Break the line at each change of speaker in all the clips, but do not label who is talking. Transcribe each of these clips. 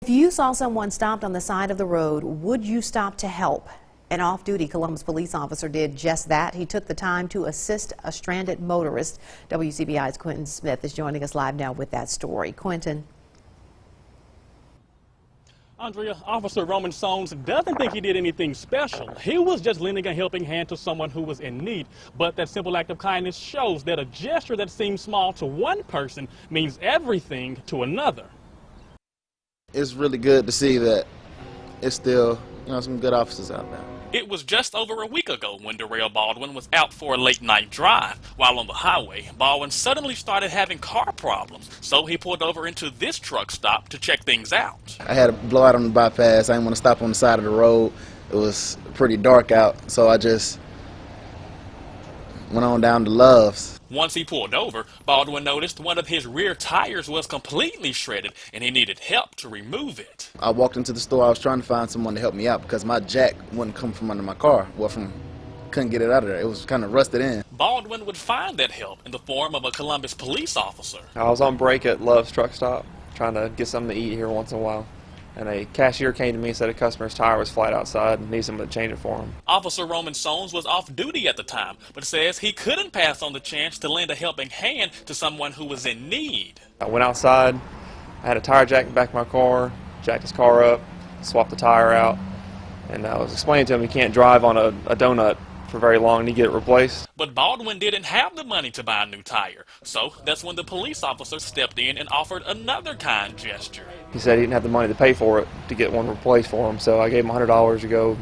If you saw someone stopped on the side of the road, would you stop to help? An off-duty Columbus police officer did just that. He took the time to assist a stranded motorist. WCBI's Quentin Smith is joining us live now with that story. Quentin.
Andrea, Officer Roman Sones doesn't think he did anything special. He was just lending a helping hand to someone who was in need. But that simple act of kindness shows that a gesture that seems small to one person means everything to another.
It's really good to see that it's still, some good officers out there.
It was just over a week ago when Darrell Baldwin was out for a late-night drive. While on the highway, Baldwin suddenly started having car problems, so he pulled over into this truck stop to check things out.
I had a blowout on the bypass. I didn't want to stop on the side of the road. It was pretty dark out, so I just went on down to Love's.
Once he pulled over, Baldwin noticed one of his rear tires was completely shredded and he needed help to remove it.
I walked into the store. I was trying to find someone to help me out because my jack wouldn't come from under my car. Couldn't get it out of there. It was kind of rusted in.
Baldwin would find that help in the form of a Columbus police officer.
I was on break at Love's truck stop trying to get something to eat here once in a while. And a cashier came to me and said a customer's tire was flat outside and needs someone to change it for him.
Officer Roman Sones was off duty at the time, but says he couldn't pass on the chance to lend a helping hand to someone who was in need.
I went outside, I had a tire jack in the back of my car, jacked his car up, swapped the tire out, and I was explaining to him he can't drive on a donut for very long and he get it replaced.
But Baldwin didn't have the money to buy a new tire, so that's when the police officer stepped in and offered another kind gesture.
He said he didn't have the money to pay for it to get one replaced for him, so I gave him $100 to go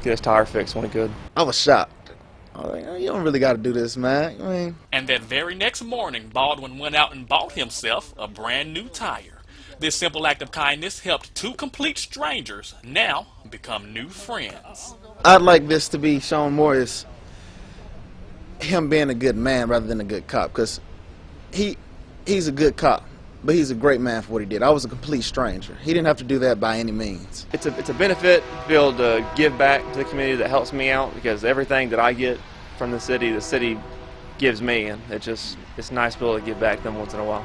get his tire fixed when he could.
I was shocked. I was like, you don't really got to do this, man.
And that very next morning, Baldwin went out and bought himself a brand new tire. This simple act of kindness helped two complete strangers now become new friends.
I'd like this to be shown more as him being a good man rather than a good cop, because he's a good cop, but he's a great man for what he did. I was a complete stranger. He didn't have to do that by any means.
It's a benefit to be able to give back to the community that helps me out, because everything that I get from the city gives me, and it's nice to be able to give back to them once in a while.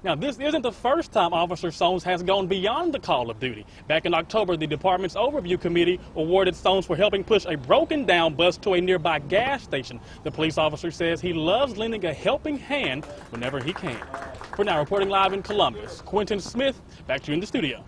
Now, this isn't the first time Officer Sones has gone beyond the call of duty. Back in October, the department's Overview Committee awarded Sones for helping push a broken-down bus to a nearby gas station. The police officer says he loves lending a helping hand whenever he can. For now, reporting live in Columbus, Quentin Smith, back to you in the studio.